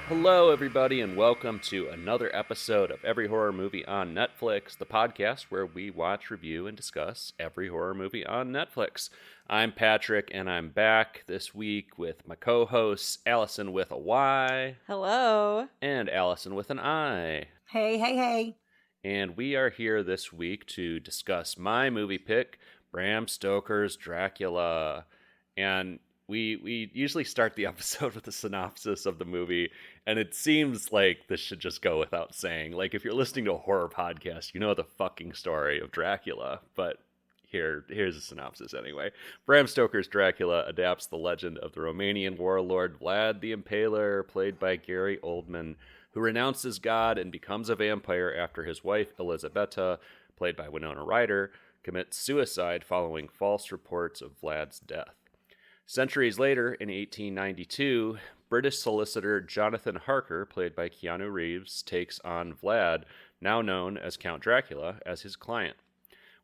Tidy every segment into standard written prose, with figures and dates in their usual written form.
Hello, everybody, and welcome to another episode of Every Horror Movie on Netflix, the podcast where we watch, review, and discuss every horror movie on Netflix. I'm Patrick, and I'm back this week with my co-hosts, Allison with a Y. Hello. And Allison with an I. Hey. And we are here this week to discuss my movie pick, Bram Stoker's Dracula. And we usually start the episode with a synopsis of the movie, and it seems like this should just go without saying. Like, if you're listening to a horror podcast, you know the fucking story of Dracula, but here's a synopsis anyway. Bram Stoker's Dracula adapts the legend of the Romanian warlord Vlad the Impaler, played by Gary Oldman, who renounces God and becomes a vampire after his wife, Elizabeta, played by Winona Ryder, commits suicide following false reports of Vlad's death. Centuries later, in 1892, British solicitor Jonathan Harker, played by Keanu Reeves, takes on Vlad, now known as Count Dracula, as his client.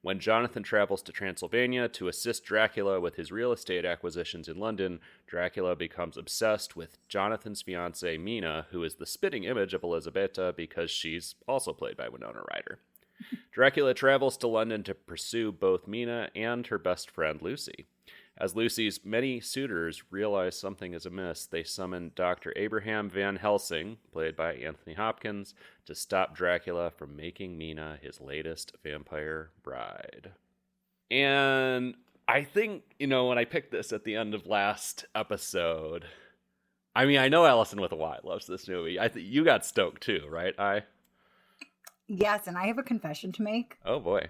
When Jonathan travels to Transylvania to assist Dracula with his real estate acquisitions in London, Dracula becomes obsessed with Jonathan's fiancée, Mina, who is the spitting image of Elizabeta because she's also played by Winona Ryder. Dracula travels to London to pursue both Mina and her best friend, Lucy. As Lucy's many suitors realize something is amiss, they summon Dr. Abraham Van Helsing, played by Anthony Hopkins, to stop Dracula from making Mina his latest vampire bride. And I think, when I picked this at the end of last episode, I know Allison with a Y loves this movie. I think you got stoked too, right? Yes, and I have a confession to make. Oh boy.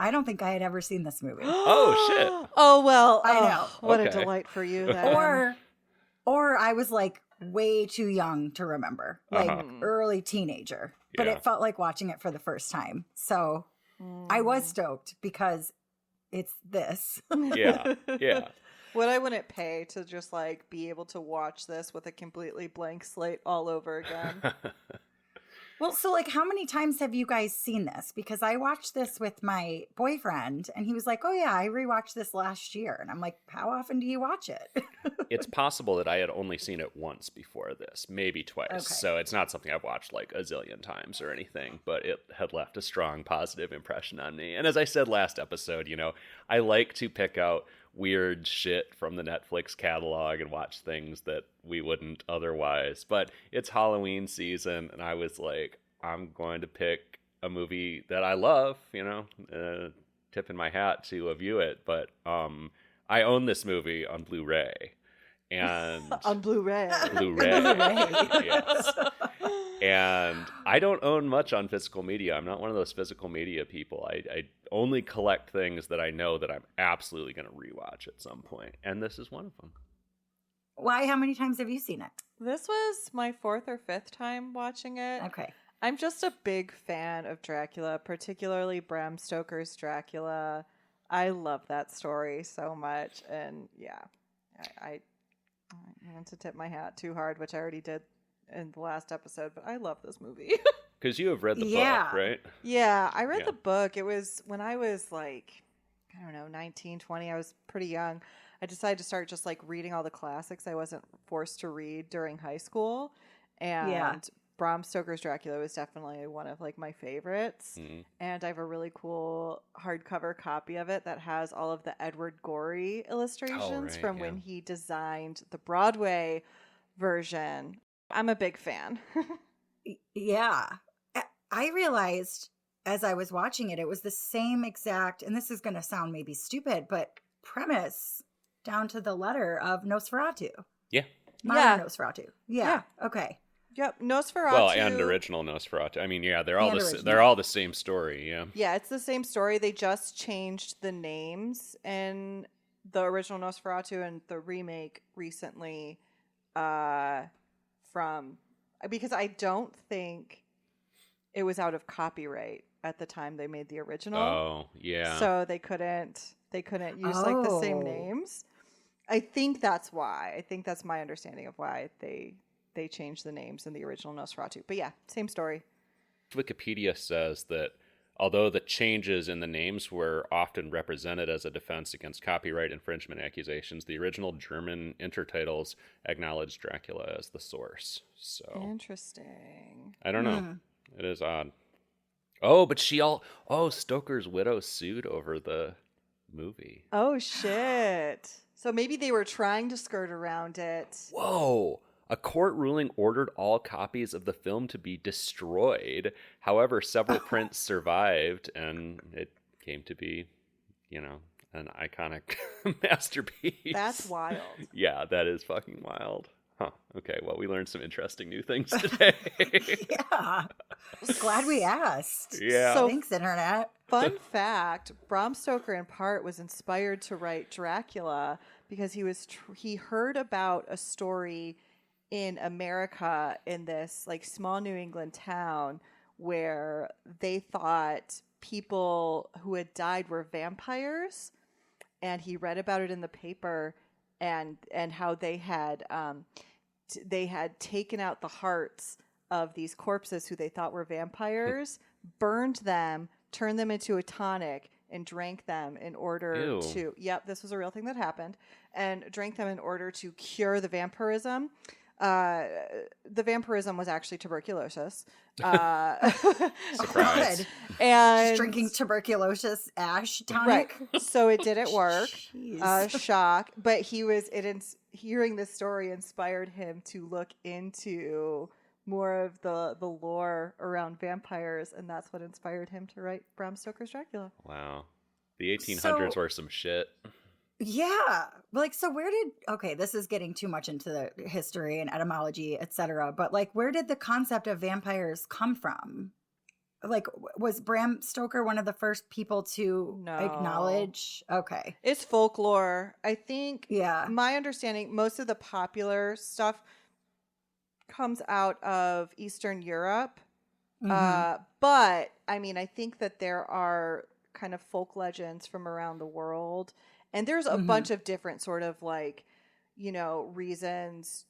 I don't think I had ever seen this movie. Oh, shit. Oh, well. I know. What Okay. a delight for you. Then. Or I was like way too young to remember, like early teenager. But Yeah. it felt like watching it for the first time. So I was stoked because it's this. Yeah. What I wouldn't pay to just be able to watch this with a completely blank slate all over again. Well, so how many times have you guys seen this? Because I watched this with my boyfriend and he was like, oh yeah, I rewatched this last year. And I'm like, how often do you watch it? It's possible that I had only seen it once before this, maybe twice. Okay. So it's not something I've watched a zillion times or anything, but it had left a strong positive impression on me. And as I said last episode, I like to pick out weird shit from the Netflix catalog and watch things that we wouldn't otherwise. But it's Halloween season, and I was like, I'm going to pick a movie that I love, tipping my hat to view it. But I own this movie on Blu-ray. And on Blu-ray. Yes. And I don't own much on physical media. I'm not one of those physical media people. I only collect things that I know that I'm absolutely going to rewatch at some point. And this is one of them. Why? How many times have you seen it? This was my fourth or fifth time watching it. Okay. I'm just a big fan of Dracula, particularly Bram Stoker's Dracula. I love that story so much. And yeah, I want to tip my hat too hard, which I already did in the last episode, but I love this movie. Because you have read the book, right? Yeah, I read the book. It was when I was 19, 20. I was pretty young. I decided to start just reading all the classics I wasn't forced to read during high school. And Bram Stoker's Dracula was definitely one of my favorites. Mm-hmm. And I have a really cool hardcover copy of it that has all of the Edward Gorey illustrations from when he designed the Broadway version. I'm a big fan. Yeah. I realized as I was watching it, it was the same exact, and this is going to sound maybe stupid, but premise down to the letter of Nosferatu. Yeah. Modern Nosferatu. Yeah. Okay. Yep. Nosferatu. Well, and original Nosferatu. They're all the same story. Yeah. Yeah, it's the same story. They just changed the names in the original Nosferatu and the remake recently. Because I don't think it was out of copyright at the time they made the original. Oh, yeah. So they couldn't use like the same names. I think that's why. I think that's my understanding of why they changed the names in the original Nosferatu. But yeah, same story. Wikipedia says that although the changes in the names were often represented as a defense against copyright infringement accusations, the original German intertitles acknowledged Dracula as the source. So Interesting. I don't know. It is odd. Oh, but Stoker's widow sued over the movie. Oh shit. So maybe they were trying to skirt around it. Whoa. A court ruling ordered all copies of the film to be destroyed. However, several prints survived, and it came to be, an iconic masterpiece. That's wild. Yeah, that is fucking wild. Huh. Okay, well, we learned some interesting new things today. Yeah. Glad we asked. Yeah. So, thanks, Internet. Fun fact, Bram Stoker in part was inspired to write Dracula because he heard about a story in America in this like small New England town where they thought people who had died were vampires, and he read about it in the paper and how they had taken out the hearts of these corpses who they thought were vampires, burned them, turned them into a tonic, and drank them in order to... Yep, this was a real thing that happened. And drank them in order to cure the vampirism. The vampirism was actually tuberculosis. Surprise. And just drinking tuberculosis ash tonic. Right. So it didn't work. Jeez. Shock. But hearing this story inspired him to look into more of the lore around vampires, and that's what inspired him to write Bram Stoker's Dracula. Wow. The 1800s were some shit. Yeah. Like, so this is getting too much into the history and etymology, etc. But like, where did the concept of vampires come from? Like, was Bram Stoker one of the first people to acknowledge? Okay. It's folklore. I think, yeah, my understanding, most of the popular stuff comes out of Eastern Europe. But, I mean, I think that there are kind of folk legends from around the world. And there's a bunch of different sort of like, reasons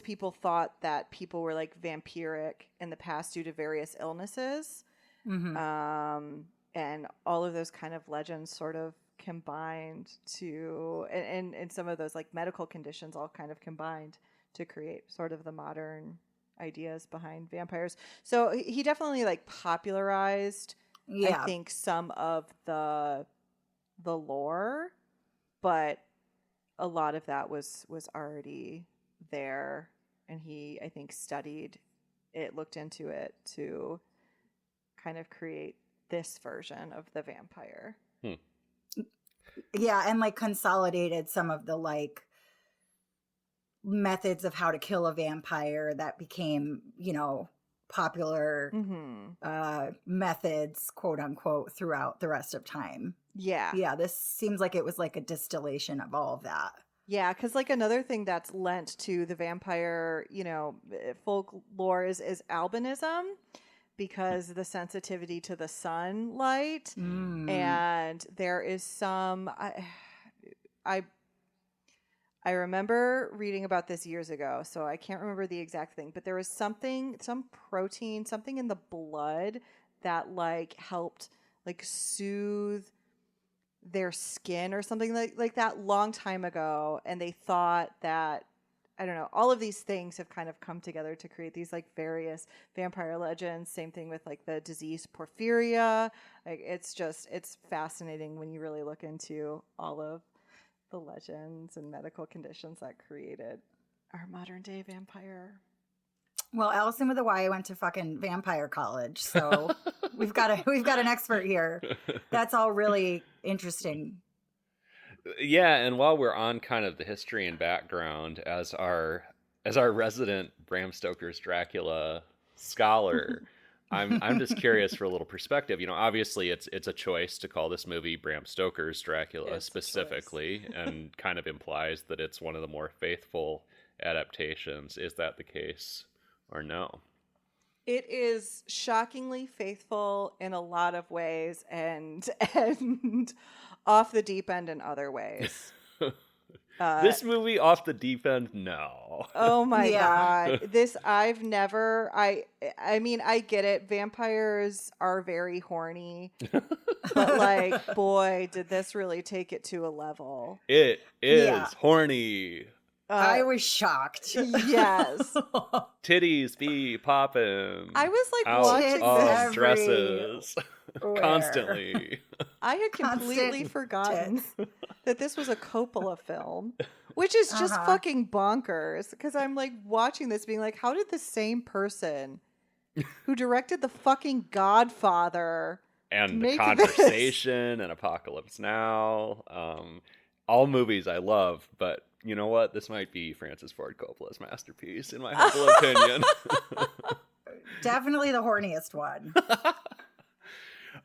people thought that people were like vampiric in the past due to various illnesses. And all of those kind of legends sort of combined to, and some of those like medical conditions all kind of combined to create sort of the modern ideas behind vampires. So he definitely like popularized, I think, some of the lore, but a lot of that was already there, and he, I think, studied it, looked into it to kind of create this version of the vampire. Yeah, and like consolidated some of the like methods of how to kill a vampire that became, popular methods, quote unquote, throughout the rest of time. Yeah, this seems like it was like a distillation of all of that. Yeah, because like another thing that's lent to the vampire, folklore is albinism, because the sensitivity to the sunlight, and there is some. I remember reading about this years ago, so I can't remember the exact thing, but there was some protein, something in the blood that like helped like soothe their skin or something like that long time ago. And they thought that, I don't know, all of these things have kind of come together to create these like various vampire legends. Same thing with like the disease porphyria. Like it's fascinating when you really look into all of the legends and medical conditions that created our modern day vampire. Well, Allison with a Y went to fucking vampire college, so we've got an expert here. That's all really interesting. Yeah, and while we're on kind of the history and background, as our resident Bram Stoker's Dracula scholar, I'm just curious for a little perspective. Obviously it's a choice to call this movie Bram Stoker's Dracula specifically, and kind of implies that it's one of the more faithful adaptations. Is that the case or no? It is shockingly faithful in a lot of ways and off the deep end in other ways. This movie off the deep end, no. Oh my Yeah. God. I mean, I get it. Vampires are very horny, but like, boy, did this really take it to a level. It is Yeah. horny. I was shocked. Yes. Titties be popping. I was like out watching of this. dresses Where? constantly. I had completely Constant forgotten tits. that this was a Coppola film, which is just fucking bonkers. Because I'm like watching this, being like, how did the same person who directed the fucking Godfather And make Conversation and Apocalypse Now. All movies I love, but you know what? This might be Francis Ford Coppola's masterpiece, in my humble opinion. Definitely the horniest one.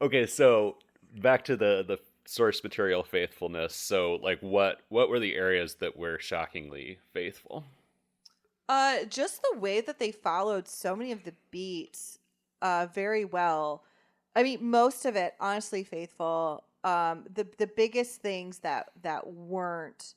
Okay, so back to the source material faithfulness. So, like, what were the areas that were shockingly faithful? Just the way that they followed so many of the beats very well. I mean, most of it honestly faithful. The biggest things that weren't,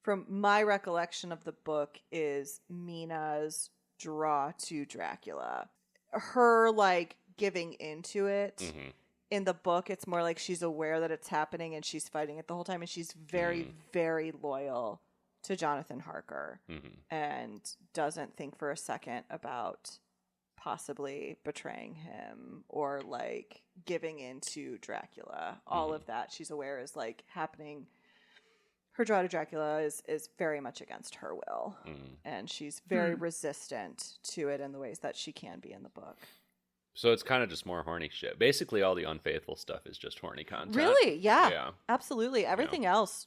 from my recollection of the book, is Mina's draw to Dracula. Her like giving into it. Mm-hmm. In the book, it's more like she's aware that it's happening and she's fighting it the whole time, and she's very, very loyal to Jonathan Harker and doesn't think for a second about possibly betraying him or like giving into Dracula. All of that she's aware is like happening. Her draw to Dracula is very much against her will, and she's very resistant to it in the ways that she can be in the book. So it's kind of just more horny shit. Basically, all the unfaithful stuff is just horny content. Really? Yeah. Yeah. Absolutely. Everything else,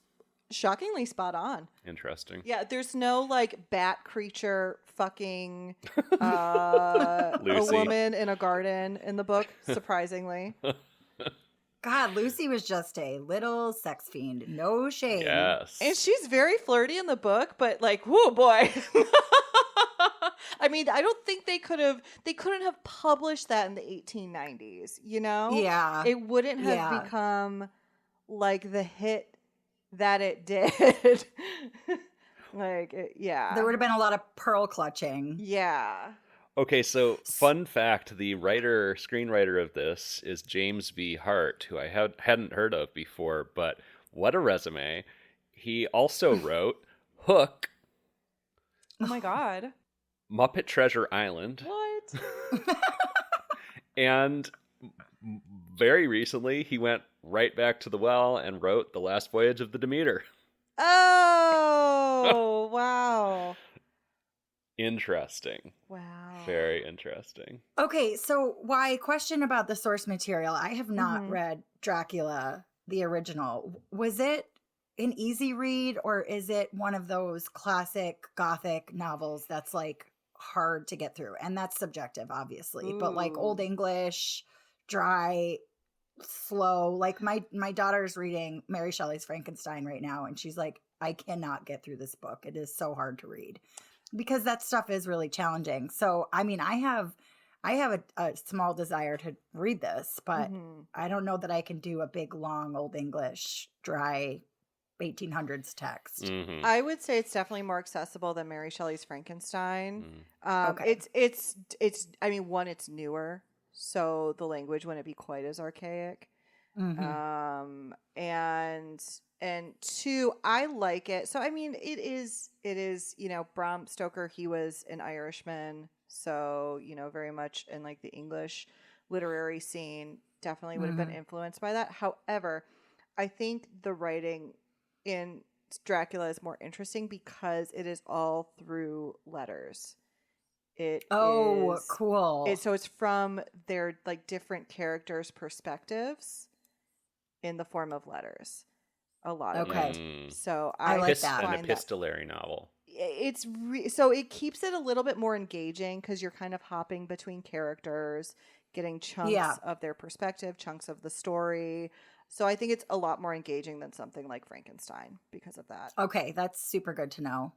shockingly spot on. Interesting. Yeah, there's no like bat creature fucking a Lucy. woman in a garden in the book, surprisingly. God, Lucy was just a little sex fiend. No shame. Yes. And she's very flirty in the book, but like, whoo boy. I mean, I don't think they couldn't have published that in the 1890s, you know? Yeah. It wouldn't have Yeah. become like the hit that it did. Yeah. There would have been a lot of pearl clutching. Yeah. Okay, so fun fact, the screenwriter of this is James B. Hart, who I hadn't heard of before, but what a resume. He also wrote Hook, Oh my God. Muppet Treasure Island, What? and very recently he went right back to the well and wrote The Last Voyage of the Demeter. Oh, wow. Interesting. Wow. Very interesting. Okay, so why question about the source material? I have not read Dracula, the original. Was it an easy read, or is it one of those classic Gothic novels that's like hard to get through? And that's subjective, obviously, but like Old English, dry, slow. Like my daughter's reading Mary Shelley's Frankenstein right now, and she's like, I cannot get through this book. It is so hard to read because that stuff is really challenging. So, I mean, I have a small desire to read this, but I don't know that I can do a big, long Old English, dry 1800s text. Mm-hmm. I would say it's definitely more accessible than Mary Shelley's Frankenstein. Okay. It's I mean, one, it's newer, so the language wouldn't be quite as archaic. And two, I like it. So I mean, it is, you know, Bram Stoker, he was an Irishman, so, you know, very much in like the English literary scene, definitely would have been influenced by that. However, I think the writing in Dracula is more interesting because it is all through letters. Cool. So it's from their like different characters' perspectives in the form of letters. A lot of Okay. it. So I like that. An find that epistolary novel. so it keeps it a little bit more engaging because you're kind of hopping between characters, getting chunks of their perspective, chunks of the story. So I think it's a lot more engaging than something like Frankenstein because of that. Okay, that's super good to know.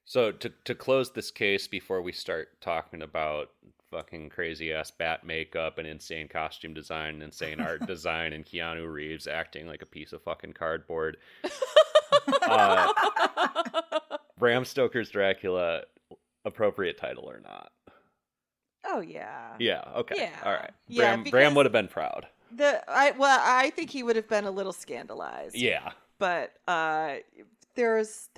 So to close this case before we start talking about fucking crazy ass bat makeup and insane costume design and insane art design and Keanu Reeves acting like a piece of fucking cardboard, uh, Bram Stoker's Dracula, appropriate title or not? Oh yeah. Yeah. Okay. Yeah. All right. Yeah, Bram because would have been proud. I think he would have been a little scandalized. Yeah. But there's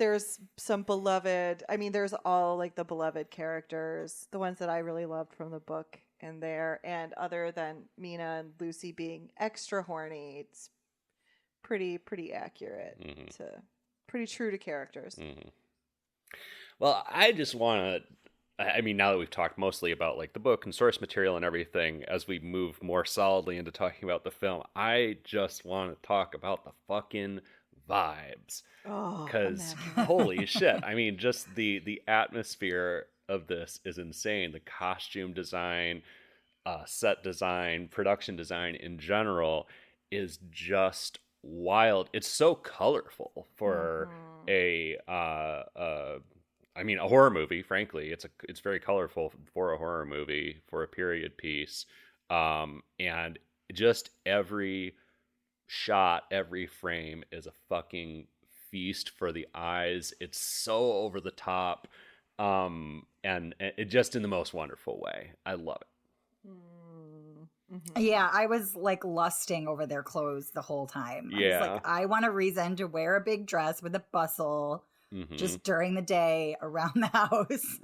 some beloved, I mean, there's all like the beloved characters, the ones that I really loved from the book in there, and other than Mina and Lucy being extra horny, it's pretty accurate to pretty true to characters. Well, I just want to, I mean, now that we've talked mostly about like the book and source material and everything, as we move more solidly into talking about the film, I just want to talk about the fucking vibes. Oh, Because imagine. holy shit, I mean, just the atmosphere of this is insane. The costume design, set design, production design in general is just wild. It's so colorful for a I mean, a horror movie. Frankly, it's very colorful for a horror movie, for a period piece, and just every shot, every frame is a fucking feast for the eyes. It's so over the top, and it just in the most wonderful way. I love it. Yeah, I was like lusting over their clothes the whole time. I Yeah. was like, I want a reason to wear a big dress with a bustle just during the day around the house.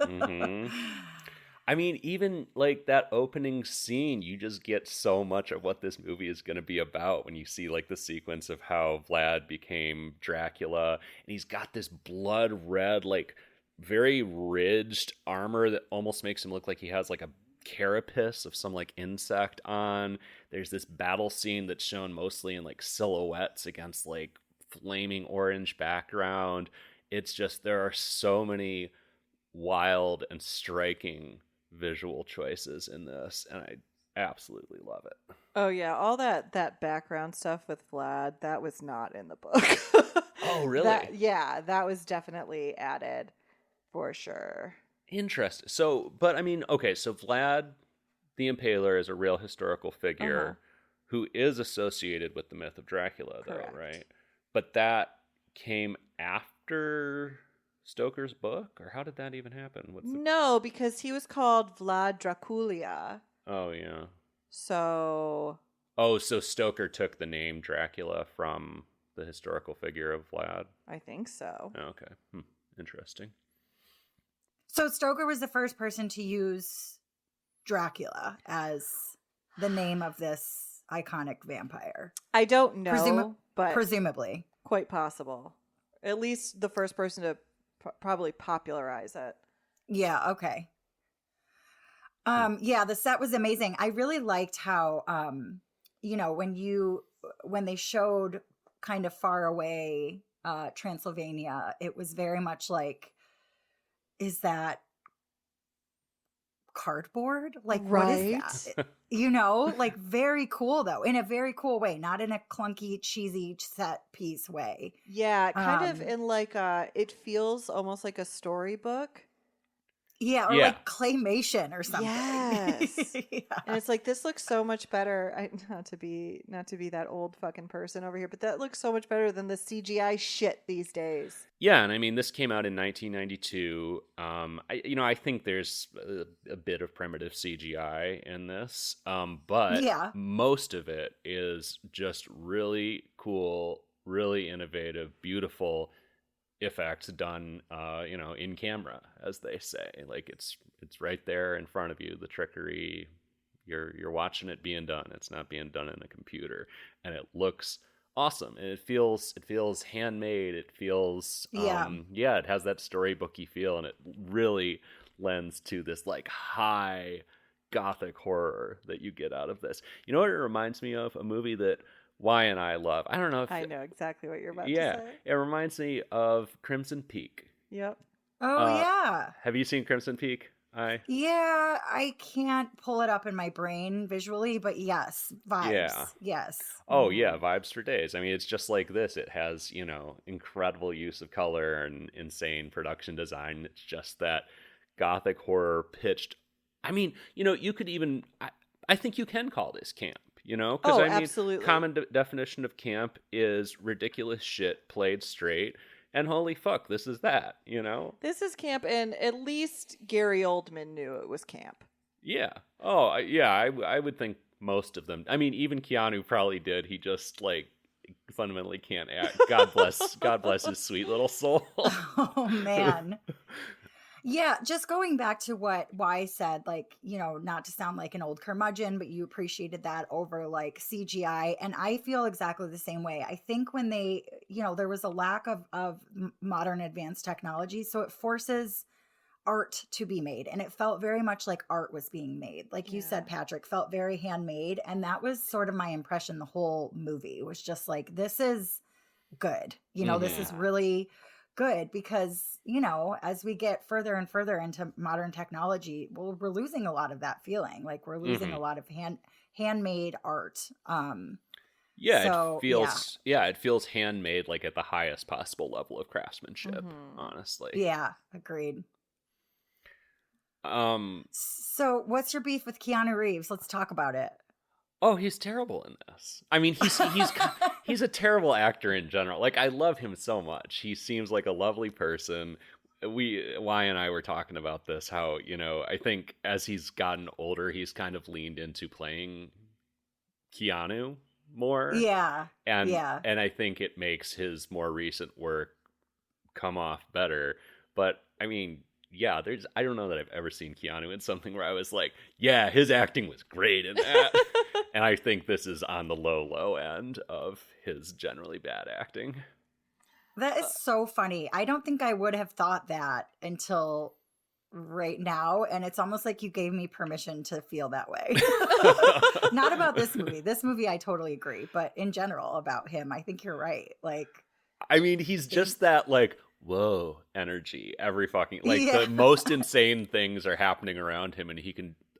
I mean, even like that opening scene, you just get so much of what this movie is going to be about when you see like the sequence of how Vlad became Dracula, and he's got this blood red, like very ridged armor that almost makes him look like he has like a carapace of some like insect on. There's this battle scene that's shown mostly in like silhouettes against like flaming orange background. It's just, there are so many wild and striking visual choices in this, and I absolutely love it. Oh yeah, all that background stuff with Vlad, that was not in the book. Oh, really? That was definitely added for sure. Interesting. So, but I mean, okay, so Vlad the Impaler is a real historical figure who is associated with the myth of Dracula, though, Correct. right? But that came after Stoker's book, or how did that even happen? No, because he was called Vlad Dracula. Oh, yeah. So Oh, so Stoker took the name Dracula from the historical figure of Vlad. I think so. Oh, okay. Interesting. So Stoker was the first person to use Dracula as the name of this iconic vampire. I don't know, but presumably. quite possible. At least the first person to probably popularize it. Yeah, okay. Yeah, the set was amazing. I really liked how when they showed kind of far away Transylvania, it was very much like, is that cardboard? Like, what is that? Like very cool though, in a very cool way, not in a clunky, cheesy set piece way. Yeah, kind of in like it feels almost like a storybook. Yeah, or like claymation or something. Yes. Yeah. And it's like, this looks so much better. Not to be that old fucking person over here, but that looks so much better than the CGI shit these days. Yeah, and I mean, this came out in 1992. I think there's a bit of primitive CGI in this, but most of it is just really cool, really innovative, beautiful effects done in camera, as they say. Like it's right there in front of you, the trickery, you're watching it being done. It's not being done in a computer, and it looks awesome, and it feels handmade. It feels it has that storybooky feel, and it really lends to this like high gothic horror that you get out of this. You know what it reminds me of? A movie that Y and I love. I don't know if I know exactly what you're about to say. It reminds me of Crimson Peak. Yep. Oh, yeah. Have you seen Crimson Peak? Yeah, I can't pull it up in my brain visually, but yes, vibes. Yeah. Yes. Oh yeah, vibes for days. I mean, it's just like this. It has, incredible use of color and insane production design. It's just that gothic horror pitched. I mean, you could even I think you can call this camp, because Oh, I mean, absolutely. common definition of camp is ridiculous shit played straight. And holy fuck, this is that, This is camp, and at least Gary Oldman knew it was camp. Yeah. Oh, yeah. I would think most of them. I mean, even Keanu probably did. He just like fundamentally can't act. God bless his sweet little soul. Oh man. Yeah, just going back to what Y said, like, not to sound like an old curmudgeon, but you appreciated that over like CGI. And I feel exactly the same way. I think when they, there was a lack of modern advanced technology, so it forces art to be made. And it felt very much like art was being made. Like you said, Patrick, felt very handmade. And that was sort of my impression the whole movie was just like, this is good. This is really good because, as we get further and further into modern technology, well, we're losing a lot of that feeling. Like we're losing a lot of handmade art. Yeah, so, it feels handmade, like at the highest possible level of craftsmanship, honestly. Yeah, agreed. Um, So what's your beef with Keanu Reeves? Let's talk about it. Oh, he's terrible in this. I mean, he's a terrible actor in general. Like, I love him so much. He seems like a lovely person. Y and I were talking about this, how, I think as he's gotten older, he's kind of leaned into playing Keanu more. Yeah. And I think it makes his more recent work come off better. But I mean, yeah, I don't know that I've ever seen Keanu in something where I was like, yeah, his acting was great in that. And I think this is on the low end of his generally bad acting. That is so funny. I don't think I would have thought that until right now. And it's almost like you gave me permission to feel that way. Not about this movie. This movie, I totally agree. But in general about him, I think you're right. Like, I mean, he's just that like, whoa energy every fucking the most insane things are happening around him, and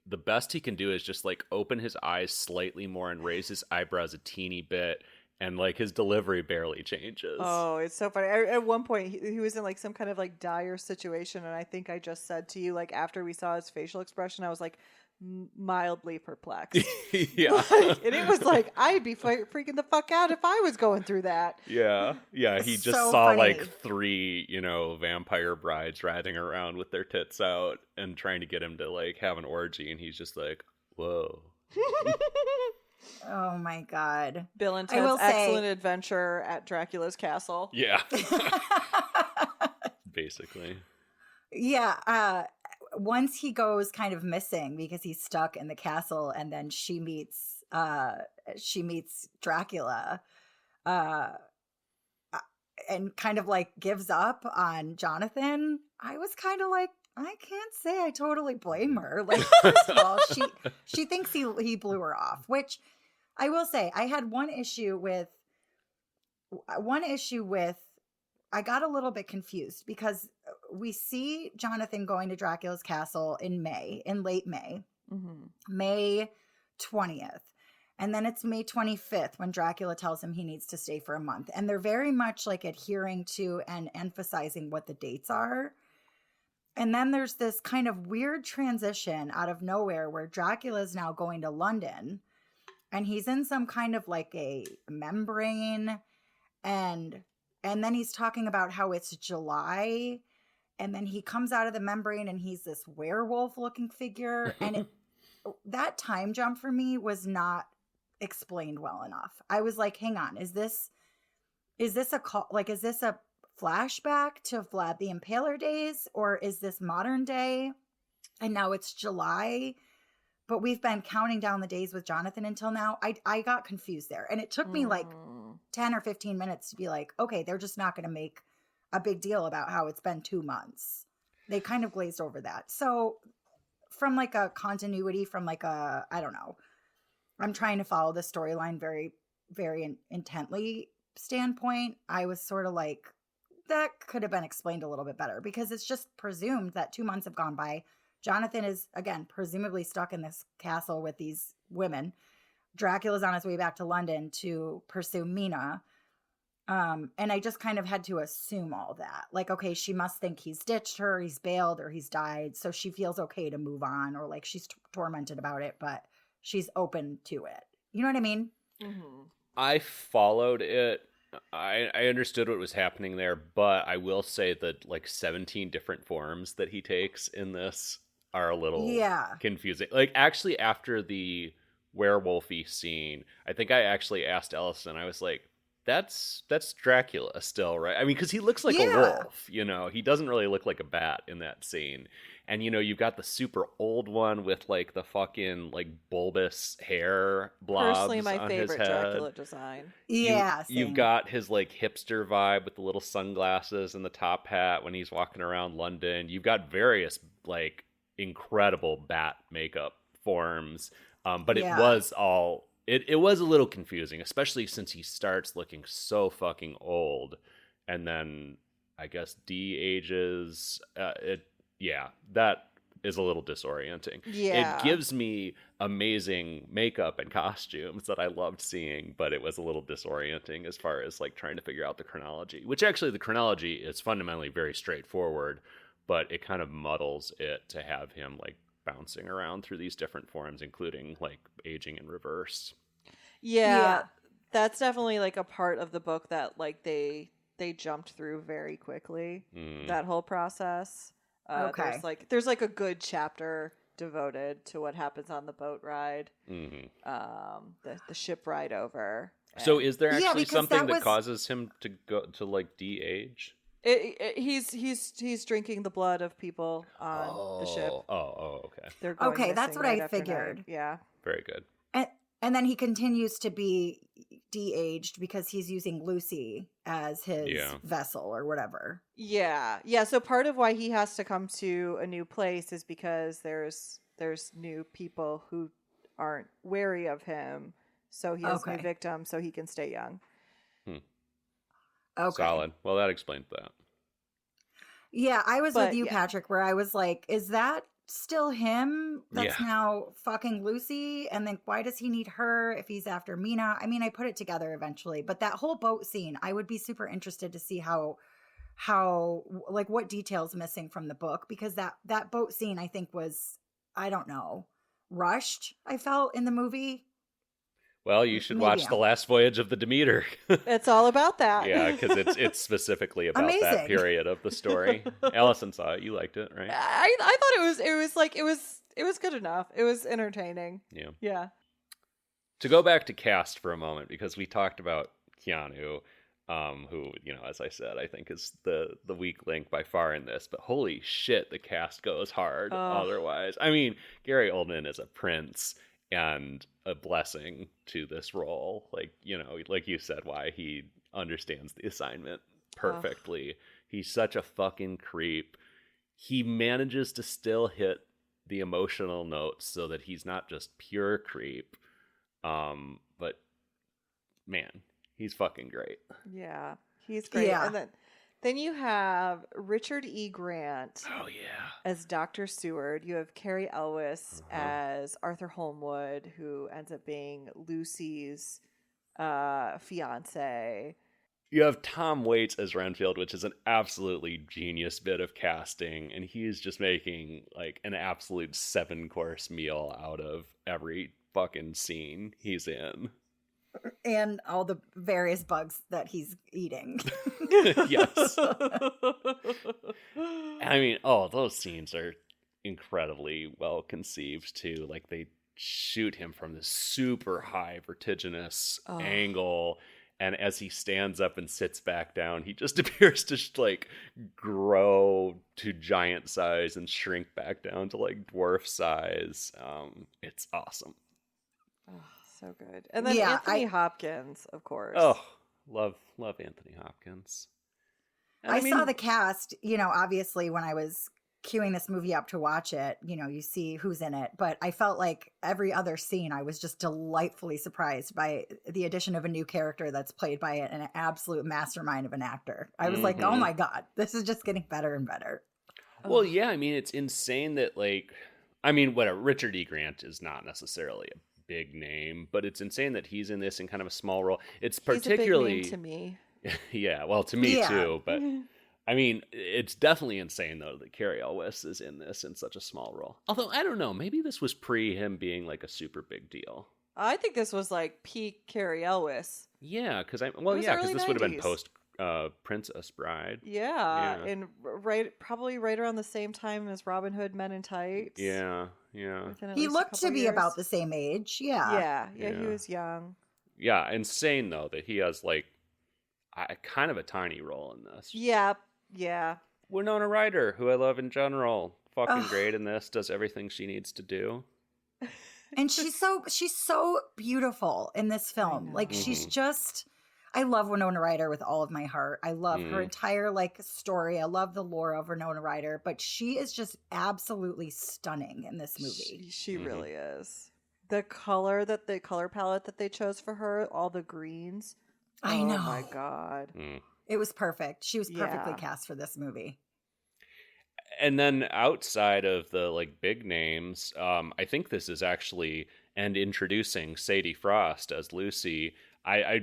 the best he can do is just like open his eyes slightly more and raise his eyebrows a teeny bit, and like his delivery barely changes. Oh, it's so funny. At one point he was in like some kind of like dire situation, and I think I just said to you, like, after we saw his facial expression, I was like mildly perplexed. Yeah. And it was like, I'd be freaking the fuck out if I was going through that. Yeah. He just so saw funny. like 3 vampire brides riding around with their tits out and trying to get him to like have an orgy, and he's just like, whoa. Oh my God. Bill and Ted's Excellent Adventure at Dracula's Castle. Yeah. Basically. Yeah. Once he goes kind of missing because he's stuck in the castle, and then she meets Dracula, and kind of like gives up on Jonathan. I was kind of like, I can't say I totally blame her. Like, first of all, she thinks he blew her off, which I will say I had one issue with. I got a little bit confused because we see Jonathan going to Dracula's castle in late May, May 20th. And then it's May 25th when Dracula tells him he needs to stay for a month. And they're very much like adhering to and emphasizing what the dates are. And then there's this kind of weird transition out of nowhere where Dracula is now going to London, and he's in some kind of like a membrane, and then he's talking about how it's July, and then he comes out of the membrane and he's this werewolf looking figure. And that time jump for me was not explained well enough. I was like, hang on, is this a flashback to Vlad the Impaler days, or is this modern day? And now it's July, but we've been counting down the days with Jonathan until now. I got confused there. And it took me like 10 or 15 minutes to be like, okay, they're just not going to make a big deal about how it's been 2 months. They kind of glazed over that. So from like a continuity, from like a, I don't know, I'm trying to follow the storyline very, very intently standpoint, I was sort of like, that could have been explained a little bit better, because it's just presumed that 2 months have gone by. Jonathan is, again, presumably stuck in this castle with these women. Dracula's on his way back to London to pursue Mina. And I just kind of had to assume all that. Like, okay, she must think he's ditched her, he's bailed, or he's died. So she feels okay to move on, or like she's tormented about it, but she's open to it. You know what I mean? Mm-hmm. I followed it. I understood what was happening there, but I will say that like 17 different forms that he takes in this are a little confusing. Like, actually, after the werewolfy scene, I think I actually asked Ellison, I was like, that's Dracula still, right? I mean, because he looks like a wolf, you know? He doesn't really look like a bat in that scene. And, you know, you've got the super old one with, like, the fucking, like, bulbous hair blobs Personally, my on favorite his head. Dracula design. Yeah, You've got his, like, hipster vibe with the little sunglasses and the top hat when he's walking around London. You've got various, like, incredible bat makeup forms. But it was all... It was a little confusing, especially since he starts looking so fucking old, and then I guess de-ages. That is a little disorienting. Yeah. It gives me amazing makeup and costumes that I loved seeing, but it was a little disorienting as far as like trying to figure out the chronology, which actually the chronology is fundamentally very straightforward, but it kind of muddles it to have him like bouncing around through these different forms, including like aging in reverse. Yeah, that's definitely like a part of the book that like they jumped through very quickly. That whole process. Okay. There's like a good chapter devoted to what happens on the boat ride. Mm-hmm. The ship ride over. So is there actually because something that that causes him to go to like de-age? He's drinking the blood of people on the ship. Okay. They're going Okay, that's missing what night I after figured. night. Yeah. Very good. And then he continues to be de-aged because he's using Lucy as his vessel or whatever. Yeah. Yeah. So part of why he has to come to a new place is because there's new people who aren't wary of him. So he has new victims so he can stay young. Okay. Solid. Well, that explains that. Yeah, I was with you, Patrick, where I was like, is that still him that's now fucking Lucy? And then why does he need her if he's after Mina? I mean, I put it together eventually, but that whole boat scene, I would be super interested to see how like what details missing from the book, because that boat scene I think was, I don't know, rushed, I felt, in the movie. Well, you should watch The Last Voyage of the Demeter. It's all about that. Yeah, because it's specifically about that period of the story. Allison saw it. You liked it, right? I thought it was good enough. It was entertaining. Yeah. Yeah. To go back to cast for a moment, because we talked about Keanu, who, you know, as I said, I think is the weak link by far in this. But holy shit, the cast goes hard otherwise. I mean, Gary Oldman is a prince and a blessing to this role. Like, you know, like you said, why he understands the assignment perfectly. He's such a fucking creep. He manages to still hit the emotional notes so that he's not just pure creep. But man, he's fucking great. Yeah, he's great. Yeah. And then you have Richard E. Grant as Dr. Seward. You have Carrie Elwes as Arthur Holmwood, who ends up being Lucy's fiance. You have Tom Waits as Renfield, which is an absolutely genius bit of casting, and he's just making like an absolute 7-course meal out of every fucking scene he's in. And all the various bugs that he's eating. Yes. I mean, those scenes are incredibly well conceived too. Like, they shoot him from this super high vertiginous angle, and as he stands up and sits back down, he just appears to like grow to giant size and shrink back down to like dwarf size. It's awesome. So good. And then Anthony Hopkins, of course. Oh, love Anthony Hopkins. I saw the cast, you know, obviously when I was queuing this movie up to watch it, you know, you see who's in it, but I felt like every other scene I was just delightfully surprised by the addition of a new character that's played by an absolute mastermind of an actor. I was like, oh my God, this is just getting better and better. Well, yeah, I mean, it's insane that, like, I mean, whatever, Richard E. Grant is not necessarily a big name, but it's insane that he's in this in kind of a small role. It's He's a big name particularly, to me. yeah, well, to me Yeah. too, but I mean, it's definitely insane, though, that Carrie Elwes is in this in such a small role. Although, I don't know, maybe this was pre him being, like, a super big deal. I think this was like peak Carrie Elwes. Yeah, because was because early this would have been 90s. post Princess Bride. Yeah, Yeah. and probably right around the same time as Robin Hood Men in Tights. Yeah, yeah. Within at He least a looked to couple be years. about the same age. Yeah. Yeah, he Yeah. was young. Yeah, insane, though, that he has, like, kind of a tiny role in this. Yeah, yeah. Winona Ryder, who I love in general, fucking Ugh. great in this, does everything she needs to do. And she's so beautiful in this film. know. Like she's just I love Winona Ryder with all of my heart. I love her entire like story. I love the lore of Winona Ryder, but she is just absolutely stunning in this movie. She really is. The color palette that they chose for her, all the greens. I know. Oh my god. It was perfect. She was perfectly Yeah. cast for this movie. And then outside of the, like, big names, I think this is actually, and introducing Sadie Frost as Lucy. I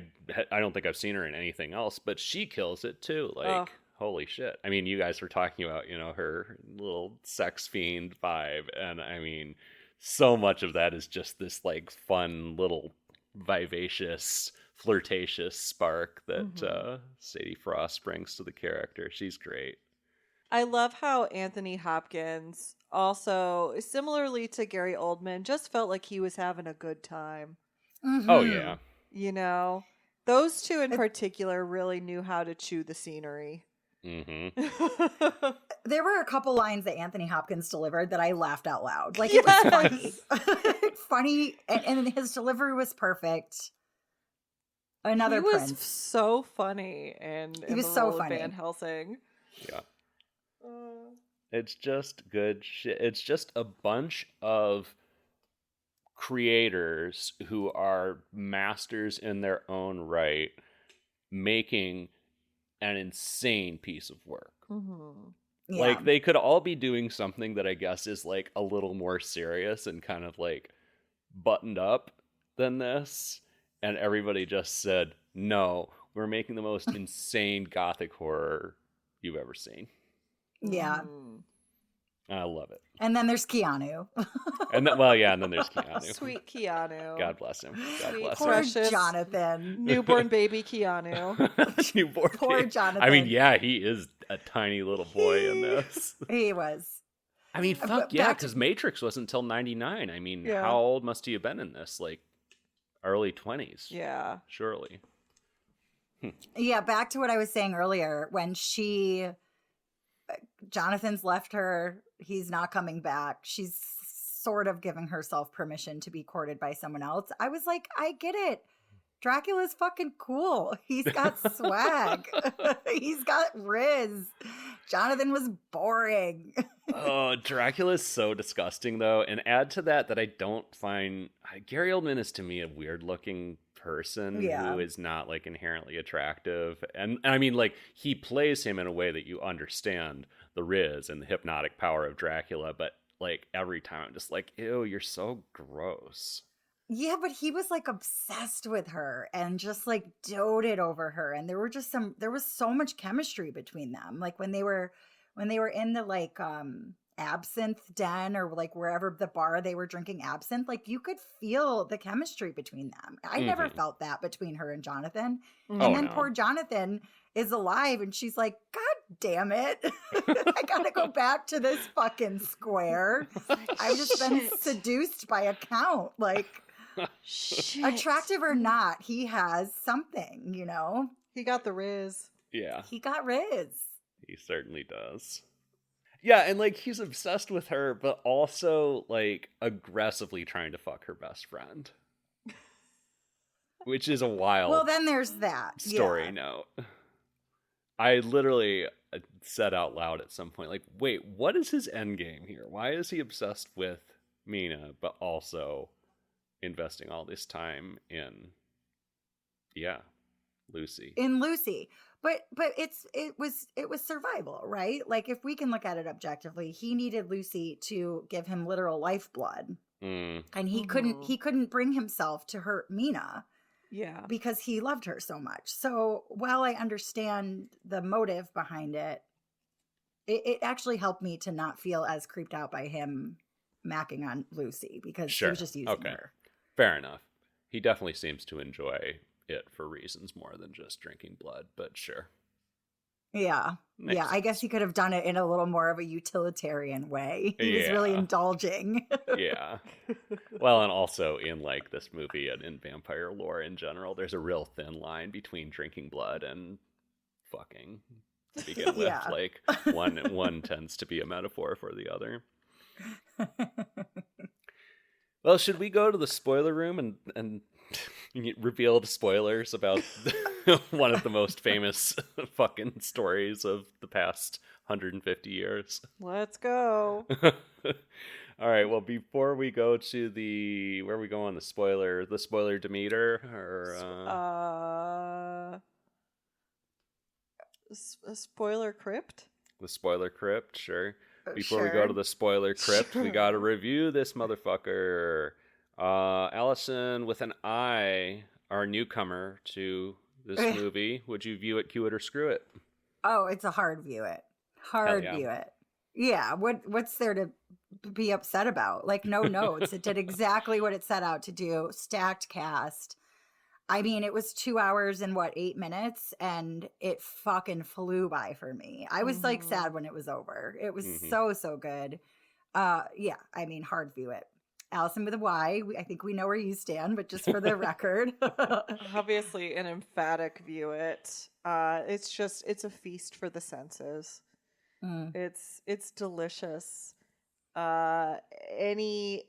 don't think I've seen her in anything else, but she kills it too. Like, holy shit. I mean, you guys were talking about, her little sex fiend vibe, and I mean, so much of that is just this, like, fun little vivacious, flirtatious spark that Sadie Frost brings to the character. She's great. I love how Anthony Hopkins also, similarly to Gary Oldman, just felt like he was having a good time. Oh, yeah. You know, those two in particular really knew how to chew the scenery. Mm-hmm. There were a couple lines that Anthony Hopkins delivered that I laughed out loud. Like it was funny. Funny, and his delivery was perfect. Another he Prince. was so funny in He was the so role of funny. Van Helsing. Yeah. It's just good shit. It's just a bunch of creators who are masters in their own right, making an insane piece of work. Yeah. Like, they could all be doing something that I guess is, like, a little more serious and kind of, like, buttoned up than this. And everybody just said, no, we're making the most insane gothic horror you've ever seen. Yeah. I love it. And then there's Keanu. And then, well, yeah, and then there's Keanu. Sweet Keanu. God bless him. God Sweet bless Poor him. precious Jonathan. newborn baby Keanu. Newborn Poor baby. Jonathan. I mean, yeah, he is a tiny little boy in this. He was. I mean, fuck But yeah, back to- because Matrix wasn't until 99. I mean, Yeah. how old must he have been in this? Like, early 20s. Yeah. Surely. Yeah, back to what I was saying earlier when Jonathan's left her, he's not coming back. She's sort of giving herself permission to be courted by someone else. I was like, I get it. Dracula's fucking cool. He's got swag. He's got riz. Jonathan was boring. Oh, Dracula's so disgusting, though. And add to that I don't find... Gary Oldman is, to me, a weird-looking person who is not, like, inherently attractive. And I mean, like, he plays him in a way that you understand the riz and the hypnotic power of Dracula, but, like, every time I'm just like, ew, you're so gross. Yeah, but he was like obsessed with her and just like doted over her. And there was so much chemistry between them. Like when they were in the like absinthe den or like wherever the bar they were drinking absinthe, like you could feel the chemistry between them. I never felt that between her and Jonathan. And then poor Jonathan is alive and she's like, God damn it. I gotta go back to this fucking square. I've just been seduced by a count. Like Shit. attractive or not, he has something, you know? He got the riz. Yeah. He got riz. He certainly does. Yeah, and, like, he's obsessed with her, but also, like, aggressively trying to fuck her best friend. Which is a wild Well, then there's that story yeah. note. I literally said out loud at some point, like, wait, what is his end game here? Why is he obsessed with Mina, but also investing all this time in, Lucy? In Lucy. But it was survival, right? Like if we can look at it objectively, he needed Lucy to give him literal lifeblood. Mm. And he couldn't bring himself to hurt Mina Yeah. because he loved her so much. So while I understand the motive behind it, it actually helped me to not feel as creeped out by him macking on Lucy because he Sure. was just using Okay. her. Fair enough. He definitely seems to enjoy it for reasons more than just drinking blood, but sure. Yeah. Makes Yeah. I guess sense. he could have done it in a little more of a utilitarian way. He was really Yeah. indulging. Yeah. Well, and also in like this movie and in vampire lore in general, there's a real thin line between drinking blood and fucking to begin with. Yeah. Like one tends to be a metaphor for the other. Well, should we go to the spoiler room and reveal the spoilers about one of the most famous fucking stories of the past 150 years? Let's go. All right. Well, before we go to where are we go on the spoiler Demeter or A spoiler crypt. the spoiler crypt? Sure. Before we go to the spoiler crypt, we got to review this motherfucker. Allison with an I, our newcomer to this movie. Would you view it, cue it, or screw it? Oh, it's a hard view it. View it. Yeah. What's there to be upset about? Like no notes. It did exactly what it set out to do. Stacked cast. I mean, it was 2 hours and 8 minutes, and it fucking flew by for me. I was like sad when it was over. It was so good. Yeah, I mean, hard view it. Allison with a Y. I think we know where you stand, but just for the record. Obviously an emphatic view it. It's a feast for the senses. It's delicious. Any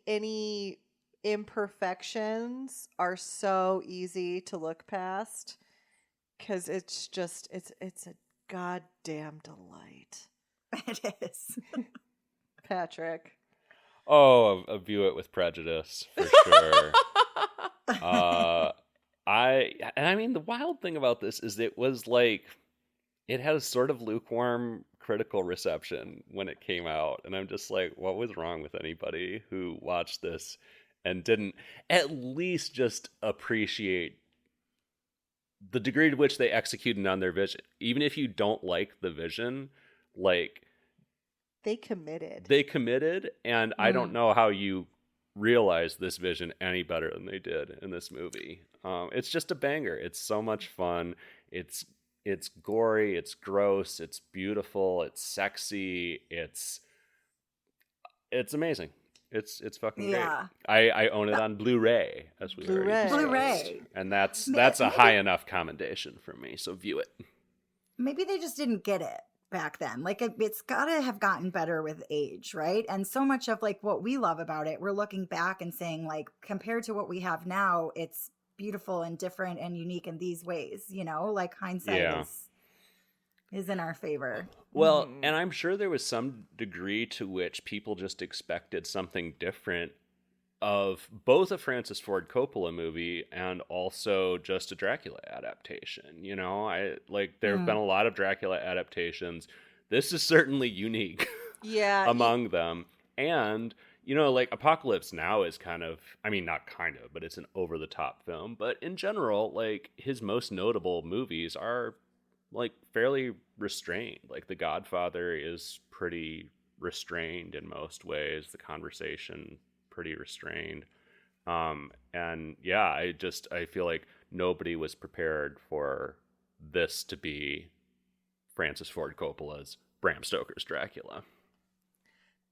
imperfections are so easy to look past because it's a goddamn delight. It is. Patrick. Oh, a view it with prejudice for sure. I mean, the wild thing about this is it was like it had a sort of lukewarm critical reception when it came out, and I'm just like, what was wrong with anybody who watched this and didn't at least just appreciate the degree to which they executed on their vision? Even if you don't like the vision, like they committed, and I don't know how you realize this vision any better than they did in this movie. It's just a banger. It's so much fun. It's gory, it's gross, it's beautiful, it's sexy, it's amazing. It's fucking great. I own it on Blu-ray, as we already discussed. Blu-ray. And that's a high enough commendation for me, so view it. Maybe they just didn't get it back then. Like it's gotta have gotten better with age, right? And so much of like what we love about it, we're looking back and saying like, compared to what we have now, it's beautiful and different and unique in these ways, you know, like hindsight is in our favor. Well, and I'm sure there was some degree to which people just expected something different of both a Francis Ford Coppola movie and also just a Dracula adaptation. You know, there have been a lot of Dracula adaptations. This is certainly unique among them. And, you know, like Apocalypse Now is kind of, I mean, not kind of, but it's an over-the-top film. But in general, like, his most notable movies are, like, fairly restrained. Like, The Godfather is pretty restrained in most ways. The Conversation, pretty restrained. And yeah, I feel like nobody was prepared for this to be Francis Ford Coppola's Bram Stoker's Dracula.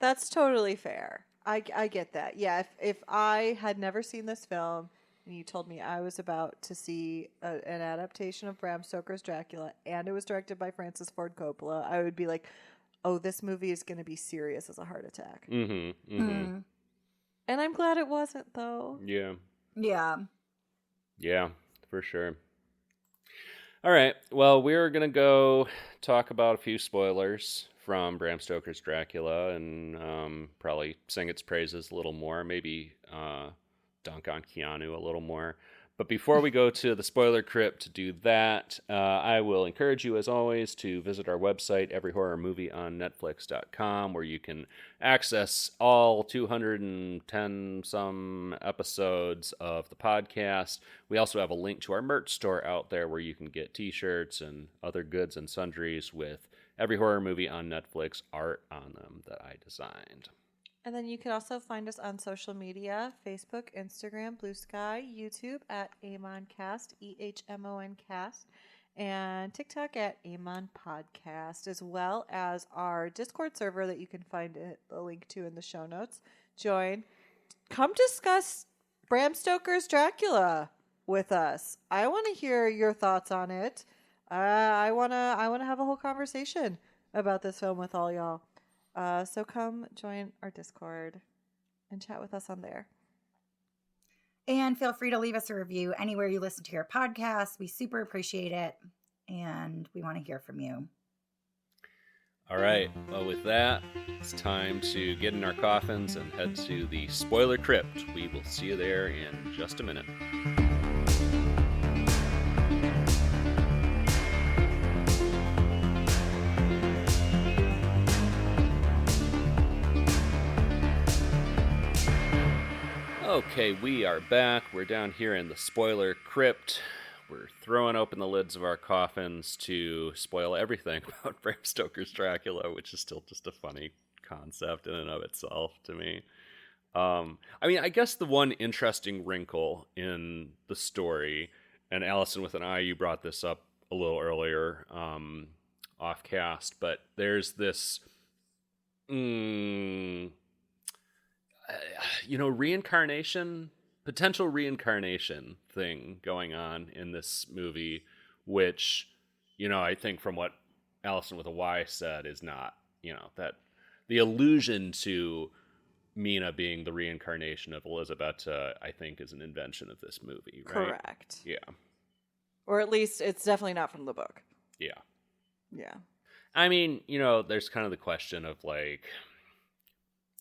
That's totally fair. I get that. Yeah, if I had never seen this film and you told me I was about to see an adaptation of Bram Stoker's Dracula and it was directed by Francis Ford Coppola, I would be like, oh, this movie is going to be serious as a heart attack. And I'm glad it wasn't, though. Yeah. Yeah. Yeah, for sure. All right. Well, we're going to go talk about a few spoilers from Bram Stoker's Dracula and probably sing its praises a little more, maybe dunk on Keanu a little more. But before we go to the spoiler crypt to do that, I will encourage you, as always, to visit our website, everyhorrormovieonnetflix.com, where you can access all 210-some episodes of the podcast. We also have a link to our merch store out there where you can get t-shirts and other goods and sundries with Every Horror Movie on Netflix art on them that I designed. And then you can also find us on social media, Facebook, Instagram, Blue Sky, YouTube at AmonCast, EHMONcast, and TikTok at Amon Podcast, as well as our Discord server that you can find the link to in the show notes. Join. Come discuss Bram Stoker's Dracula with us. I want to hear your thoughts on it. I wanna have a whole conversation about this film with all y'all. So come join our Discord and chat with us on there. And feel free to leave us a review anywhere you listen to your podcast. We super appreciate it, and we want to hear from you. All right. Well, with that, it's time to get in our coffins and head to the spoiler crypt. We will see you there in just a minute. Okay, we are back. We're down here in the spoiler crypt. We're throwing open the lids of our coffins to spoil everything about Bram Stoker's Dracula, which is still just a funny concept in and of itself to me. I guess the one interesting wrinkle in the story, and Allison with an I, you brought this up a little earlier off cast, but there's this potential reincarnation thing going on in this movie, which, I think from what Allison with a Y said is not, that the allusion to Mina being the reincarnation of Elisabetta, I think, is an invention of this movie, right? Correct. Yeah. Or at least it's definitely not from the book. Yeah. Yeah. I mean, there's kind of the question of like,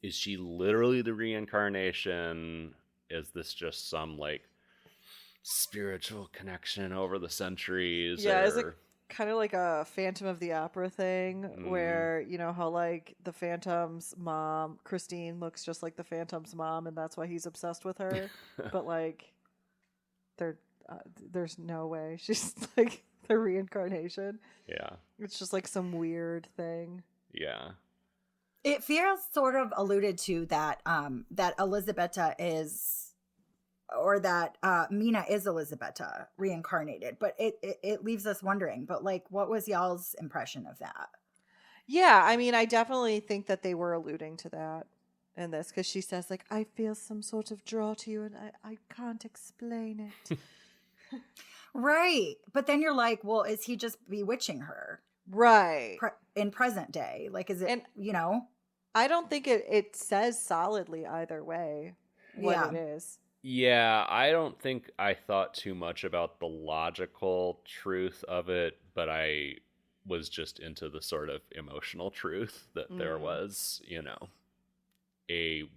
is she literally the reincarnation? Is this just some like spiritual connection over the centuries? Yeah, is it kind of like a Phantom of the Opera thing where, how like the Phantom's mom, Christine, looks just like the Phantom's mom and that's why he's obsessed with her? But like, there's no way she's like the reincarnation. Yeah. It's just like some weird thing. Yeah. It feels sort of alluded to that that Elisabetta is, or that Mina is Elisabetta reincarnated, but it leaves us wondering. But like, what was y'all's impression of that? Yeah, I definitely think that they were alluding to that in this because she says like, I feel some sort of draw to you and I can't explain it. Right, but then you're like, well, is he just bewitching her? Right. In present day, like, is it, I don't think it says solidly either way what it is. Yeah, I don't think I thought too much about the logical truth of it, but I was just into the sort of emotional truth that there was, a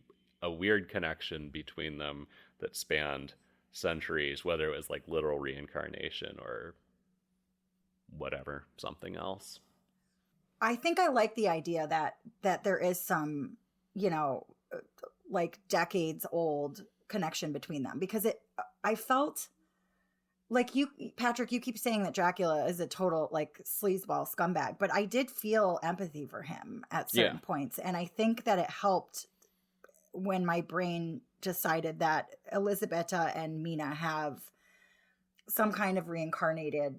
weird connection between them that spanned centuries, whether it was like literal reincarnation or whatever, something else. I think I like the idea that there is some, like decades old connection between them, because I felt like Patrick, you keep saying that Dracula is a total like sleazeball scumbag, but I did feel empathy for him at certain points. And I think that it helped when my brain decided that Elisabetta and Mina have some kind of reincarnated,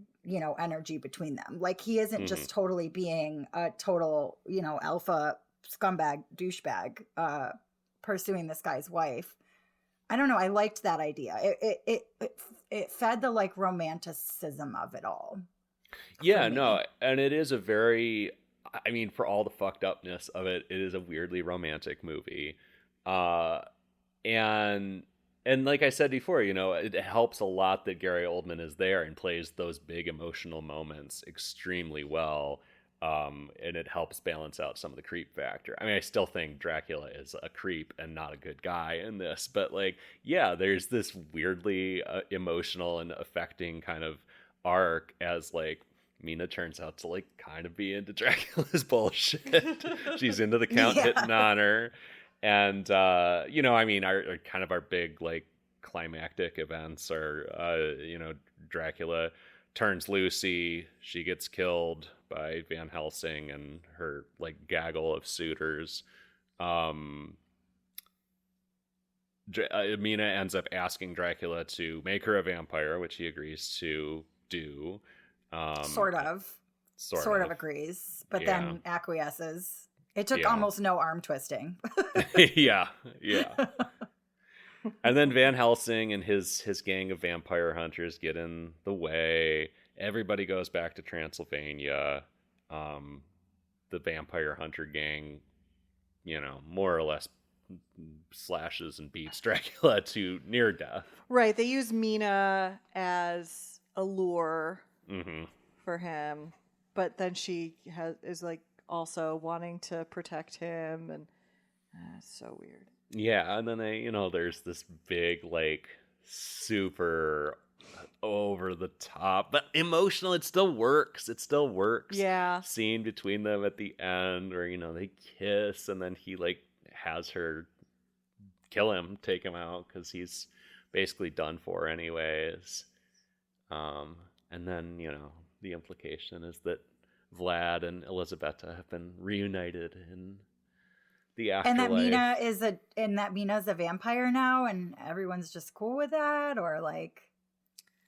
energy between them. Like he isn't just totally being a total, alpha scumbag douchebag, pursuing this guy's wife. I don't know. I liked that idea. It fed the like romanticism of it all. Yeah, no. And it is a very, for all the fucked upness of it, it is a weirdly romantic movie. And like I said before, it helps a lot that Gary Oldman is there and plays those big emotional moments extremely well. And it helps balance out some of the creep factor. I mean, I still think Dracula is a creep and not a good guy in this, but like, yeah, there's this weirdly emotional and affecting kind of arc as like Mina turns out to like kind of be into Dracula's bullshit. She's into the Count hitting on her. And, you know, I mean, our kind of our big like climactic events are, you know, Dracula turns Lucy, she gets killed by Van Helsing and her like gaggle of suitors. Mina ends up asking Dracula to make her a vampire, which he agrees to do. Sort of agrees, but then acquiesces. It took almost no arm twisting. yeah. And then Van Helsing and his gang of vampire hunters get in the way. Everybody goes back to Transylvania. The vampire hunter gang, you know, more or less slashes and beats Dracula to near death. Right. They use Mina as a lure for him, but then she is like also wanting to protect him, and it's so weird. Yeah, and then there's this big, like, super over the top, but emotional. It still works. Yeah. Scene between them at the end where, they kiss, and then he, like, has her kill him, take him out, because he's basically done for anyways. And then, the implication is that Vlad and Elisabetta have been reunited in the afterlife. And that Mina's a vampire now, and everyone's just cool with that, or like,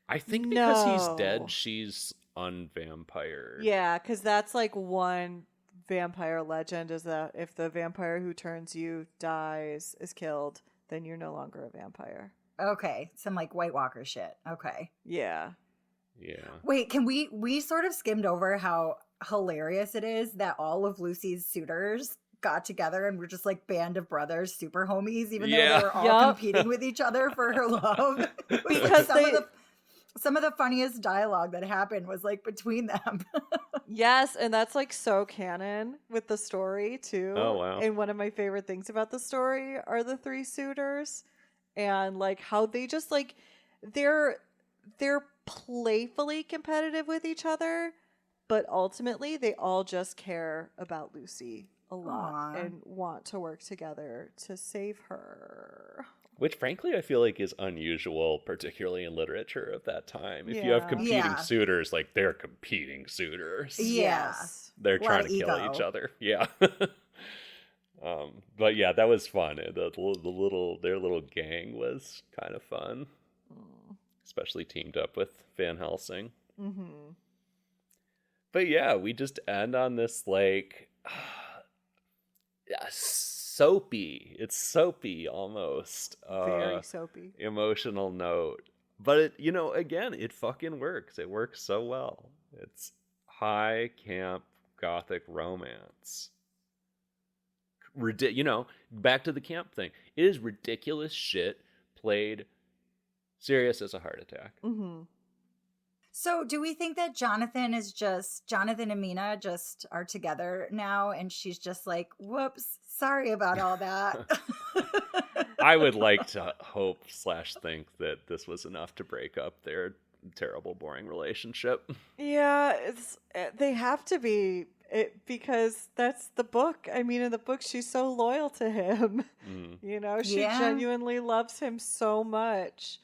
I think because he's dead, she's unvampired. Yeah, because that's like one vampire legend, is that if the vampire who turns you dies, is killed, then you're no longer a vampire. Okay, some like White Walker shit. Okay. Yeah. Wait, can we sort of skimmed over how hilarious it is that all of Lucy's suitors got together and were just like band of brothers, super homies, even though they were all competing with each other for her love. Because some of the funniest dialogue that happened was like between them. Yes, and that's like so canon with the story too. Oh wow. And one of my favorite things about the story are the three suitors, and like how they just like they're playfully competitive with each other, but ultimately they all just care about Lucy a lot. Aww. And want to work together to save her. Which, frankly, I feel like is unusual, particularly in literature of that time. If you have competing suitors, like, they're competing suitors. Yes. They're trying to kill each other. Yeah. But yeah, that was fun. Their little gang was kind of fun. Especially teamed up with Van Helsing. Mm-hmm. But yeah, we just end on this, like... soapy. It's soapy almost. Very soapy. Emotional note. But it, again, it fucking works. It works so well. It's high camp gothic romance. Back to the camp thing. It is ridiculous shit played serious as a heart attack. Mm-hmm. So do we think that Jonathan and Mina just are together now, and she's just like, whoops, sorry about all that? I would like to hope/think that this was enough to break up their terrible, boring relationship. Yeah, they have to be, because that's the book. I mean, in the book, she's so loyal to him. She genuinely loves him so much.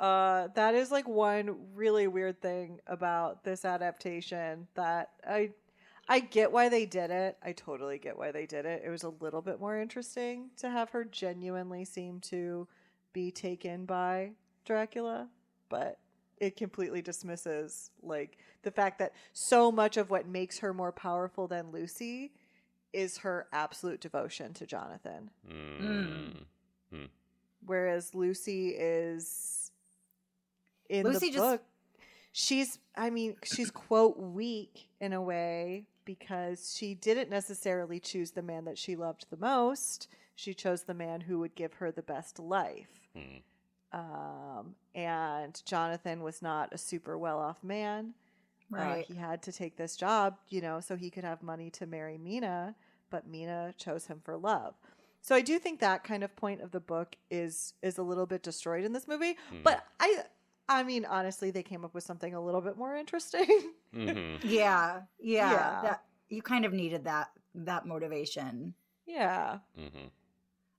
That is like one really weird thing about this adaptation, that I get why they did it. I totally get why they did it. It was a little bit more interesting to have her genuinely seem to be taken by Dracula, but it completely dismisses like the fact that so much of what makes her more powerful than Lucy is her absolute devotion to Jonathan. Whereas Lucy is... In the book, she's quote weak in a way, because she didn't necessarily choose the man that she loved the most. She chose the man who would give her the best life. And Jonathan was not a super well-off man. Right. He had to take this job, so he could have money to marry Mina, but Mina chose him for love. So I do think that kind of point of the book is a little bit destroyed in this movie. But I mean, honestly, they came up with something a little bit more interesting. Yeah. That you kind of needed that motivation. Yeah.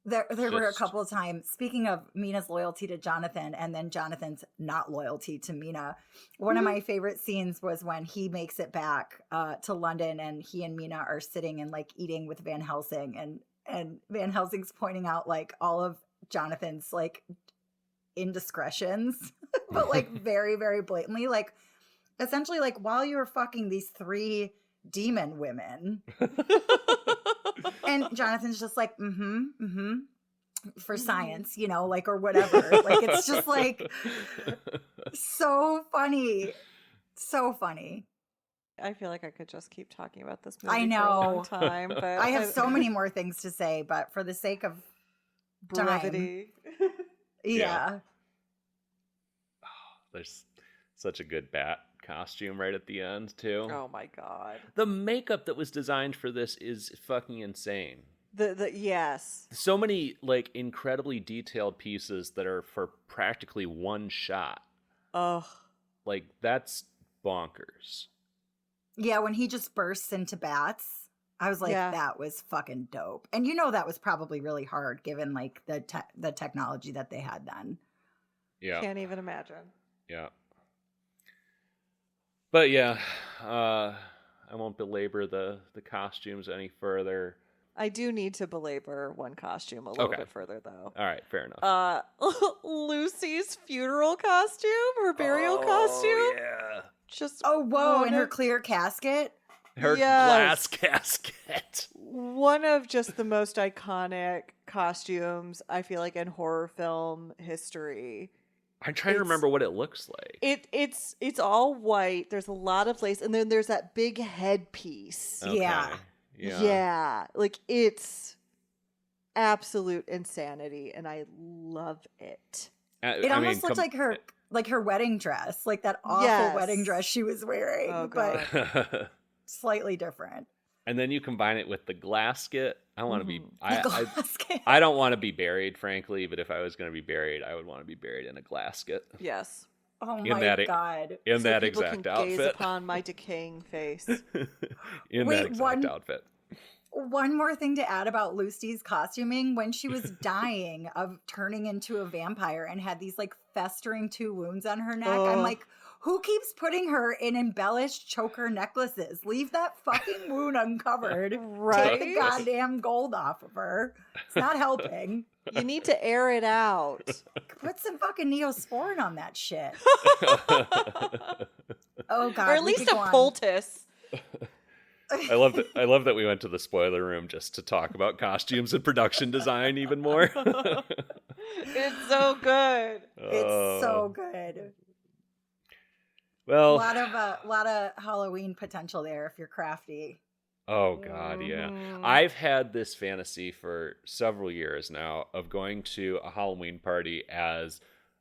There were a couple of times, speaking of Mina's loyalty to Jonathan and then Jonathan's not loyalty to Mina, one of my favorite scenes was when he makes it back to London and he and Mina are sitting and like eating with Van Helsing and Van Helsing's pointing out like all of Jonathan's like indiscretions, but like very, very blatantly, like essentially like while you were fucking these 3 demon women. And Jonathan's just like, for science, like, or whatever. Like, it's just like so funny. So funny. I feel like I could just keep talking about this movie I know. for a long time. But I have so many more things to say, but for the sake of brevity. Yeah. There's such a good bat costume right at the end, too. Oh, my God. The makeup that was designed for this is fucking insane. Yes. So many, like, incredibly detailed pieces that are for practically one shot. Ugh. Like, that's bonkers. Yeah, when he just bursts into bats, I was like, that was fucking dope. And that was probably really hard given, like, the technology that they had then. Yeah. Can't even imagine. Yeah. But yeah, I won't belabor the costumes any further. I do need to belabor one costume a little bit further, though. All right, fair enough. Lucy's funeral costume, her burial costume. Yeah. Just whoa, in her clear casket. Her glass casket. One of just the most iconic costumes, I feel like, in horror film history. I'm trying to remember what it looks like. It's all white. There's a lot of lace, and then there's that big headpiece. Okay. Yeah. Like it's absolute insanity, and I love it. It almost looked like her wedding dress, like that awful wedding dress she was wearing, but slightly different. And then you combine it with the glasket. I want to be. I don't want to be buried, frankly. But if I was going to be buried, I would want to be buried in a glasket. Yes. Oh my God! In so that people exact can outfit. Gaze upon my decaying face. That exact outfit. One more thing to add about Lucy's costuming: when she was dying of turning into a vampire and had these like festering 2 wounds on her neck, I'm like, who keeps putting her in embellished choker necklaces? Leave that fucking wound uncovered. Right? Take the goddamn gold off of her. It's not helping. You need to air it out. Put some fucking Neosporin on that shit. Oh God. Or at least a poultice. I love that we went to the spoiler room just to talk about costumes and production design even more. It's so good. It's so good. Well, a lot of Halloween potential there if you're crafty. Oh God, yeah. I've had this fantasy for several years now of going to a Halloween party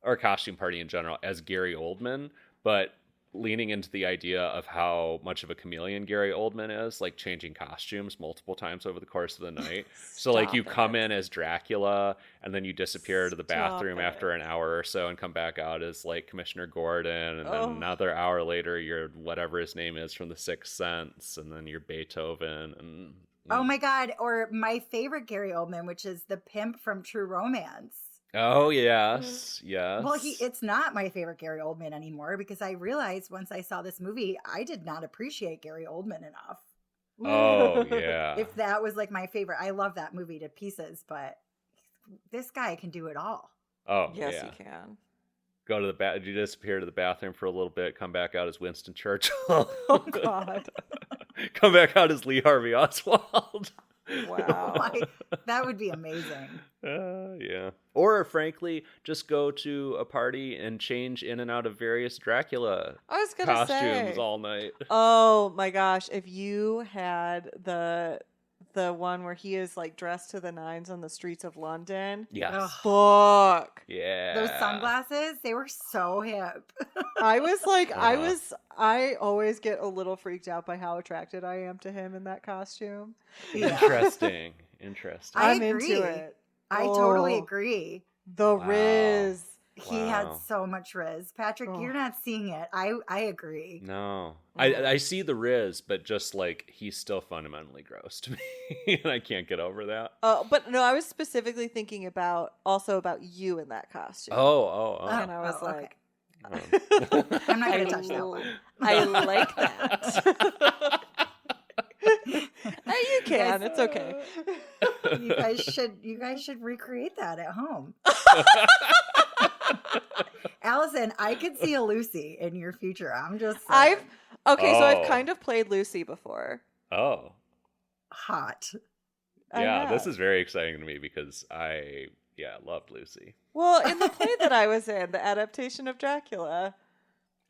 or a costume party in general as Gary Oldman, but leaning into the idea of how much of a chameleon Gary Oldman is, like changing costumes multiple times over the course of the night. So like you come in as Dracula and then you disappear to the bathroom after an hour or so and come back out as like Commissioner Gordon, and then another hour later you're whatever his name is from The Sixth Sense, and then you're Beethoven and oh my God, or my favorite Gary Oldman, which is the pimp from True Romance. Oh, yes. Well, it's not my favorite Gary Oldman anymore because I realized once I saw this movie, I did not appreciate Gary Oldman enough. Oh, yeah. If that was like my favorite, I love that movie to pieces, but this guy can do it all. Oh, yes, yeah. he can. Go to the you disappear to the bathroom for a little bit, come back out as Winston Churchill. Oh, God. Come back out as Lee Harvey Oswald. Wow. That would be amazing. Yeah. Or, frankly, just go to a party and change in and out of various Dracula costumes all night. Oh, my gosh. If you had the the one where he is like dressed to the nines on the streets of London. Yes. Ugh. Fuck. Yeah. Those sunglasses, they were so hip. I was like, Uh-huh. I always get a little freaked out by how attracted I am to him in that costume. Yeah. Interesting. Interesting. I I'm agree. into it. I totally Oh. agree. The Wow. Riz. He had Wow. so much Riz. Patrick, Oh. you're not seeing it. I agree. No. I see the Riz, but just like he's still fundamentally gross to me. And I can't get over that. But no, I was specifically thinking about you in that costume. Oh. And I was Oh, okay. like, Oh. I'm not going to touch that one. I like that. You can. It's okay. You guys should recreate that at home. Allison, I could see a Lucy in your future. I'm just saying. So I've Oh. kind of played Lucy before. Oh. Hot. I Yeah, this have. is very exciting to me because I loved Lucy. Well, in the play that I was in, the adaptation of Dracula.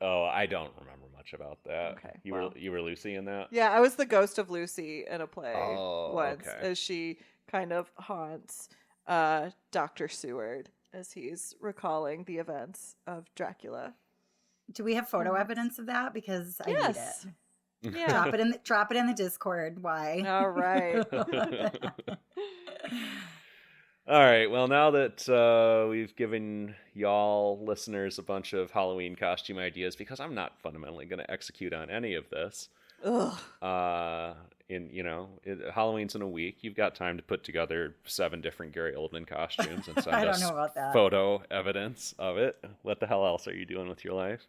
Oh, I don't remember much about that. Okay, You well. were Lucy in that? Yeah, I was the ghost of Lucy in a play Oh, once, okay. as she kind of haunts Dr. Seward as he's recalling the events of Dracula. Do we have photo Yes. evidence of that? Because I Yes. need it. Yeah. Drop it in the Discord. Why? All right. All right. Well, now that we've given y'all listeners a bunch of Halloween costume ideas, because I'm not fundamentally going to execute on any of this. Ugh. Halloween's in a week. You've got time to put together 7 different Gary Oldman costumes and send I don't us know about that. photo evidence of it. What the hell else are you doing with your life?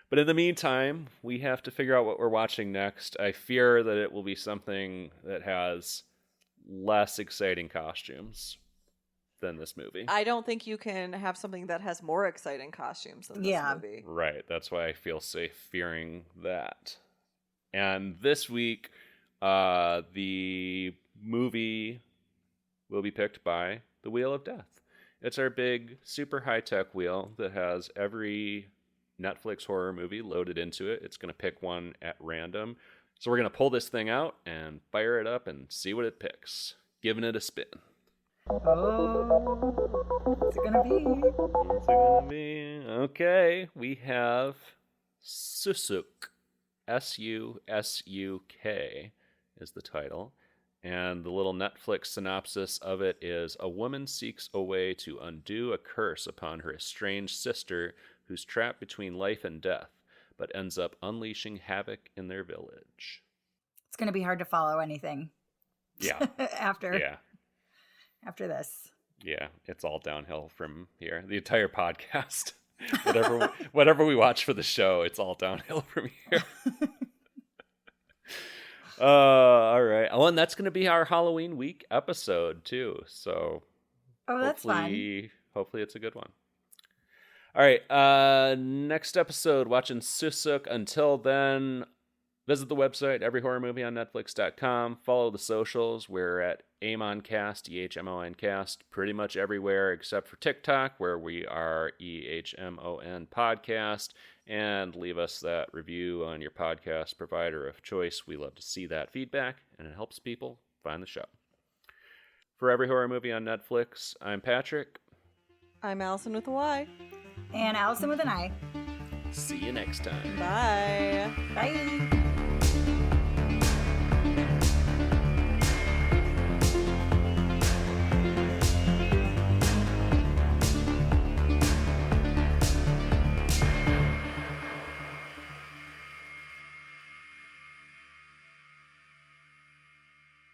But in the meantime, we have to figure out what we're watching next. I fear that it will be something that has less exciting costumes than this movie. I don't think you can have something that has more exciting costumes than this Yeah. movie. Right. That's why I feel safe fearing that. And this week, the movie will be picked by The Wheel of Death. It's our big, super high-tech wheel that has every Netflix horror movie loaded into it. It's going to pick one at random. So we're going to pull this thing out and fire it up and see what it picks. Giving it a spin. Oh, what's it gonna be? What's it gonna be? Okay, we have Susuk. Susuk is the title. And the little Netflix synopsis of it is: a woman seeks a way to undo a curse upon her estranged sister who's trapped between life and death, but ends up unleashing havoc in their village. It's gonna be hard to follow anything. Yeah. after this. Yeah, it's all downhill from here. The entire podcast. whatever we watch for the show, it's all downhill from here. All right. Oh, and that's going to be our Halloween week episode too. So Oh, that's fun. hopefully it's a good one. All right. Next episode, watching Susuk. Until then, visit the website, everyhorrormovieonnetflix.com. Follow the socials. We're at EHMONcast, EHMONcast, pretty much everywhere except for TikTok, where we are EHMON Podcast. And leave us that review on your podcast provider of choice. We love to see that feedback, and it helps people find the show. For Every Horror Movie on Netflix, I'm Patrick. I'm Allison with a Y. And Allison with an I. See you next time. Bye. Bye.